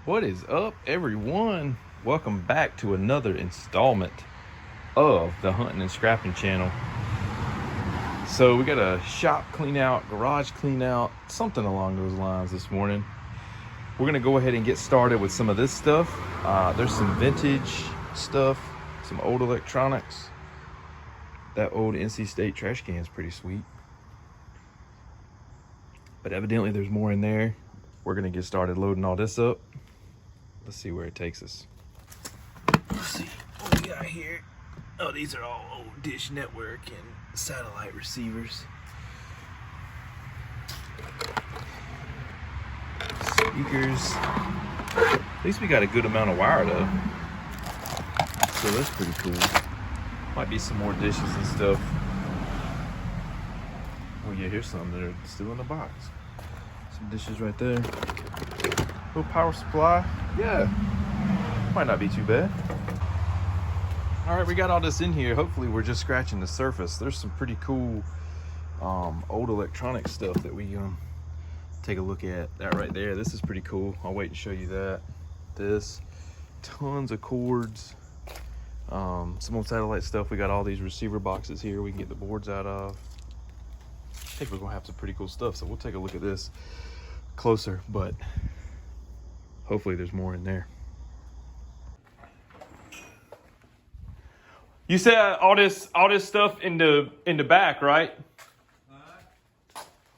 What is up, everyone? Welcome back to another installment of the Hunting and Scrapping channel. So we got a shop clean out, garage clean out, something along those lines this morning. We're gonna go ahead and get started with some of this stuff. There's some vintage stuff, some old electronics. That old NC State trash can is pretty sweet. But evidently there's more in there. We're gonna get started loading all this up. Let's see where it takes us. Let's see what we got here. Oh, these are all old Dish Network and satellite receivers. Speakers. At least we got a good amount of wire though. So that's pretty cool. Might be some more dishes and stuff. Oh yeah, here's some that are still in the box. Some dishes right there. Little power supply. Yeah, might not be too bad. All right, we got all this in here. Hopefully we're just scratching the surface. There's some pretty cool old electronic stuff that we take a look at. That right there, this is pretty cool. I'll wait and show you that. This, tons of cords, some old satellite stuff. We got all these receiver boxes here we can get the boards out of. I think we're gonna have some pretty cool stuff, so we'll take a look at this closer, but hopefully there's more in there. You said all this stuff in the back, right?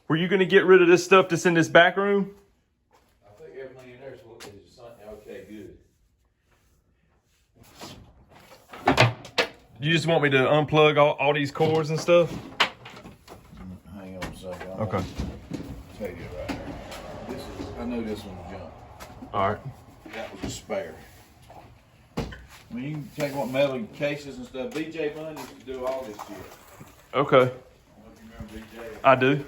Were you gonna get rid of this stuff that's in this back room? I think everything in there is something okay, good. You just want me to unplug all these cords and stuff? Hang on a second. Okay. Tell you right here. I know this one's junk. All right. That was a spare. I mean, you can take what metal cases and stuff. BJ Bunn used to do all this shit. Okay. I don't know if you remember BJ. I do.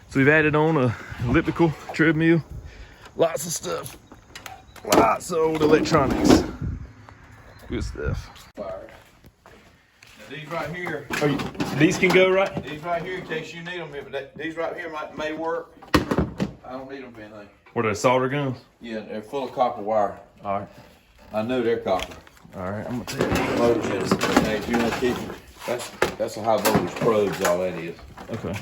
So we've added on a elliptical treadmill, lots of stuff, lots of old electronics, good stuff. Fire. Now these right here. These can go, right? These right here, in case you need them. These right here may work. I don't need them for anything. What are they, solder guns? Yeah, they're full of copper wire. All right. I know they're copper. All right, I'm gonna take it. Hey, if you want to keep that's a high voltage probe's all that is. Okay.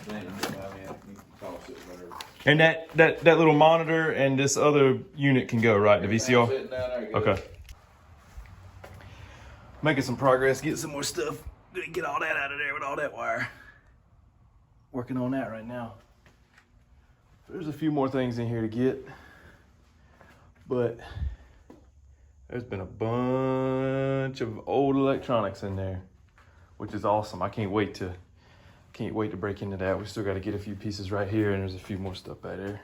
And that little monitor and this other unit can go, right? The VCR? Sitting down there, good. Okay. Making some progress, getting some more stuff. Gonna get all that out of there with all that wire. Working on that right now. There's a few more things in here to get, but there's been a bunch of old electronics in there, which is awesome. I can't wait to break into that. We still got to get a few pieces right here, and there's a few more stuff back there.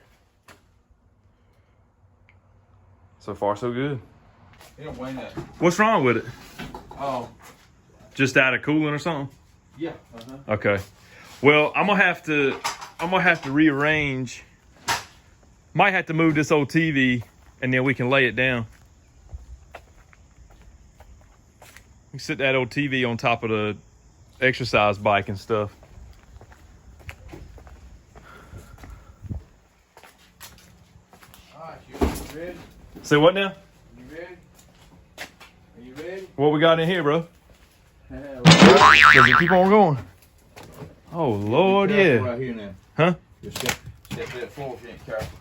So far, so good. You don't weigh that. What's wrong with it? Oh. Just out of cooling or something? Yeah. Okay. Well, I'm gonna have to rearrange. Might have to move this old TV, and then we can lay it down. We sit that old TV on top of the exercise bike and stuff. All right, you ready? Say what now? You ready? Are you ready? What we got in here, bro? Hell, Does it keep on going? Oh Lord, be careful yeah. Right here now. Huh? Just step to that floor if you ain't careful.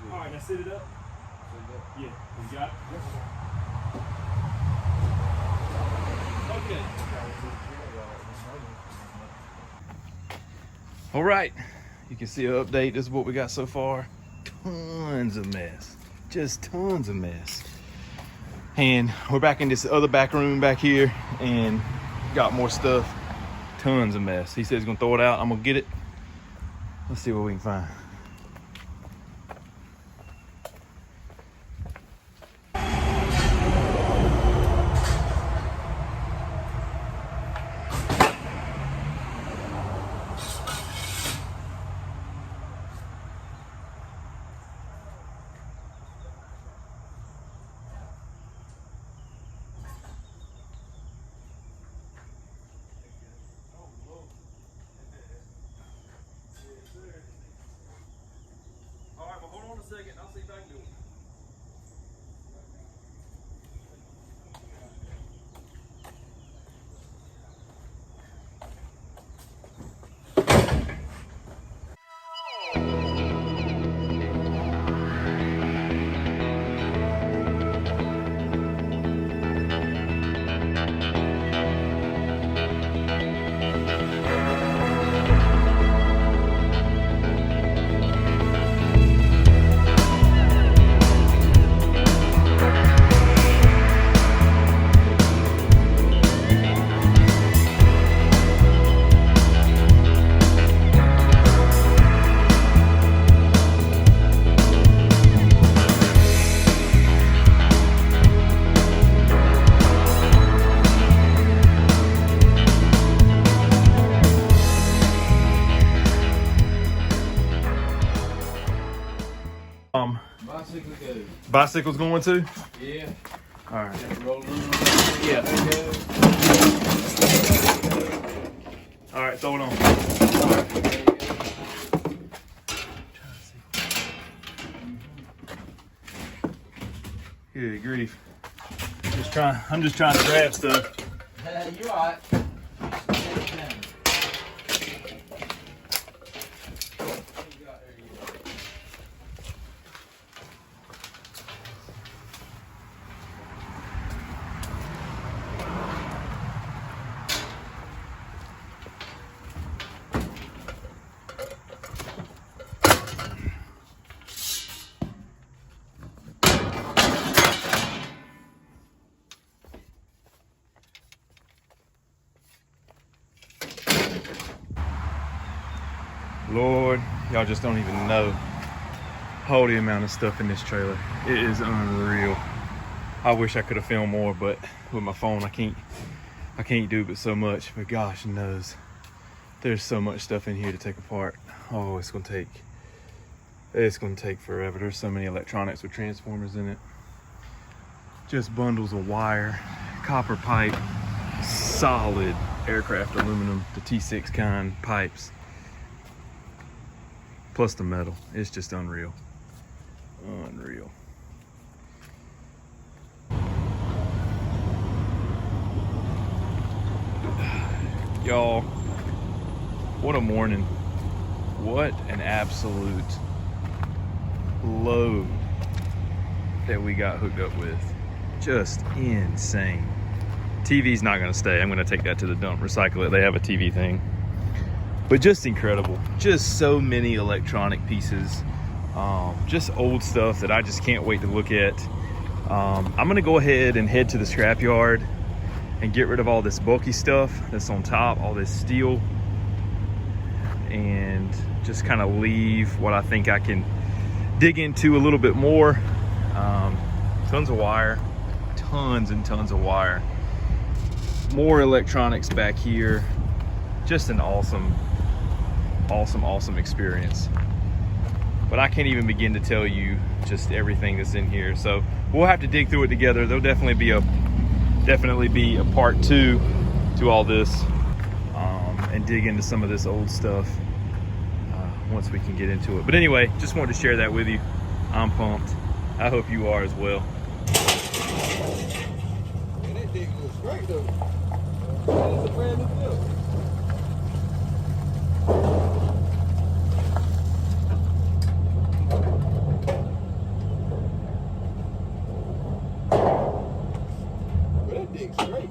All right, now sit it up. Yeah, you got it. Okay. All right, you can see an update. This is what we got so far. Tons of mess, just tons of mess. And we're back in this other back room back here and got more stuff. Tons of mess. He said he's gonna throw it out. I'm gonna get it. Let's see what we can find. second. I'll see if I can do it. Bicycle goes. Bicycle's going too? Yeah. All right. Rolling on. Yeah. There you go. All right, throw it on. Good grief. I'm just trying to grab stuff. You all right. Lord, y'all just don't even know all the amount of stuff in this trailer. It is unreal. I wish I could have filmed more, but with my phone I can't do but so much. But gosh knows, there's so much stuff in here to take apart. Oh, it's gonna take forever. There's so many electronics with transformers in it. Just bundles of wire, copper pipe, solid aircraft aluminum, the T6 kind pipes. Plus the metal. It's just unreal. Unreal. Y'all, what a morning. What an absolute load that we got hooked up with. Just insane. TV's not gonna stay. I'm gonna take that to the dump, recycle it. They have a TV thing. But just incredible. Just so many electronic pieces. Just old stuff that I just can't wait to look at. I'm gonna go ahead and head to the scrapyard and get rid of all this bulky stuff that's on top, all this steel, and just kind of leave what I think I can dig into a little bit more. Tons of wire, tons and tons of wire. More electronics back here. Just an awesome experience. But I can't even begin to tell you just everything that's in here. So we'll have to dig through it together. There'll definitely be a part 2 to all this, and dig into some of this old stuff once we can get into it. But anyway, just wanted to share that with you. I'm pumped. I hope you are as well. Man, that dig looks great though. It's a brand new build. That dig's great.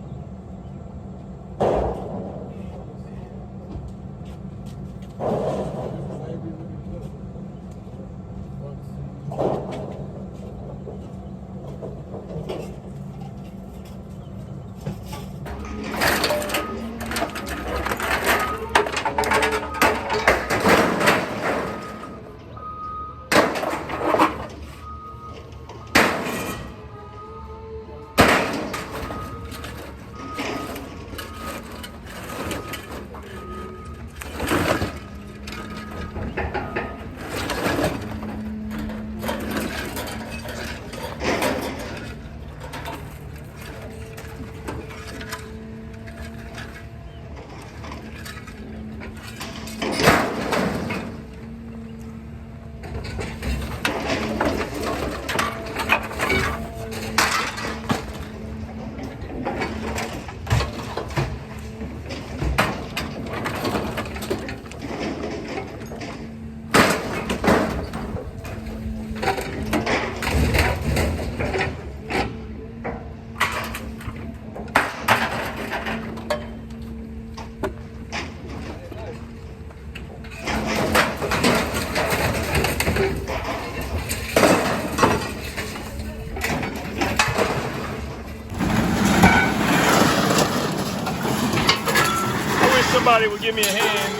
somebody would give me a hand.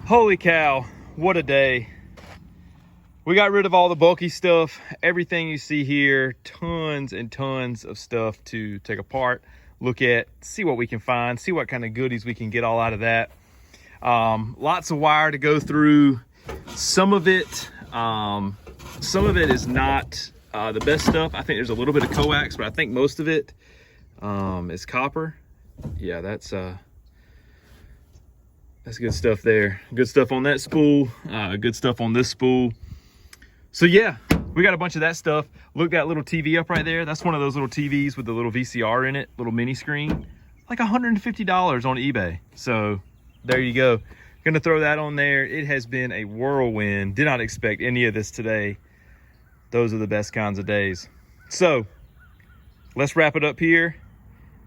Holy cow, what a day. We got rid of all the bulky stuff. Everything you see here, tons and tons of stuff to take apart, look at, see what we can find, see what kind of goodies we can get all out of that. Lots of wire to go through. Some of it is not the best stuff. I think there's a little bit of coax, but I think most of it is copper. Yeah, that's good stuff there. Good stuff on that spool, good stuff on this spool. So yeah, we got a bunch of that stuff. Look, that little TV up right there. That's one of those little TVs with the little VCR in it, little mini screen. Like $150 on eBay. So there you go. Gonna throw that on there. It has been a whirlwind. Did not expect any of this today. Those are the best kinds of days. So let's wrap it up here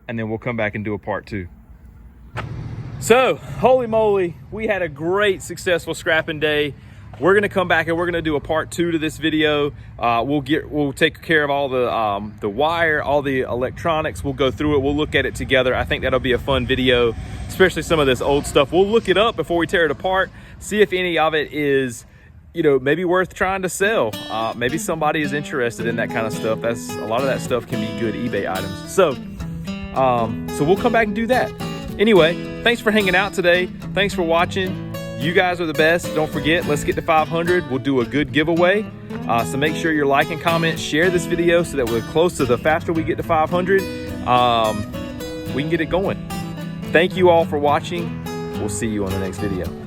and then we'll come back and do a part 2. So, holy moly, we had a great, successful scrapping day. We're gonna come back and we're gonna do a part 2 to this video. We'll take care of all the wire, all the electronics. We'll go through it. We'll look at it together. I think that'll be a fun video, especially some of this old stuff. We'll look it up before we tear it apart. See if any of it is, you know, maybe worth trying to sell. Maybe somebody is interested in that kind of stuff. A lot of that stuff can be good eBay items. So we'll come back and do that. Anyway, thanks for hanging out today. Thanks for watching. You guys are the best. Don't forget, let's get to 500. We'll do a good giveaway. So make sure you're liking, comment, share this video so that we're close to the faster we get to 500, we can get it going. Thank you all for watching. We'll see you on the next video.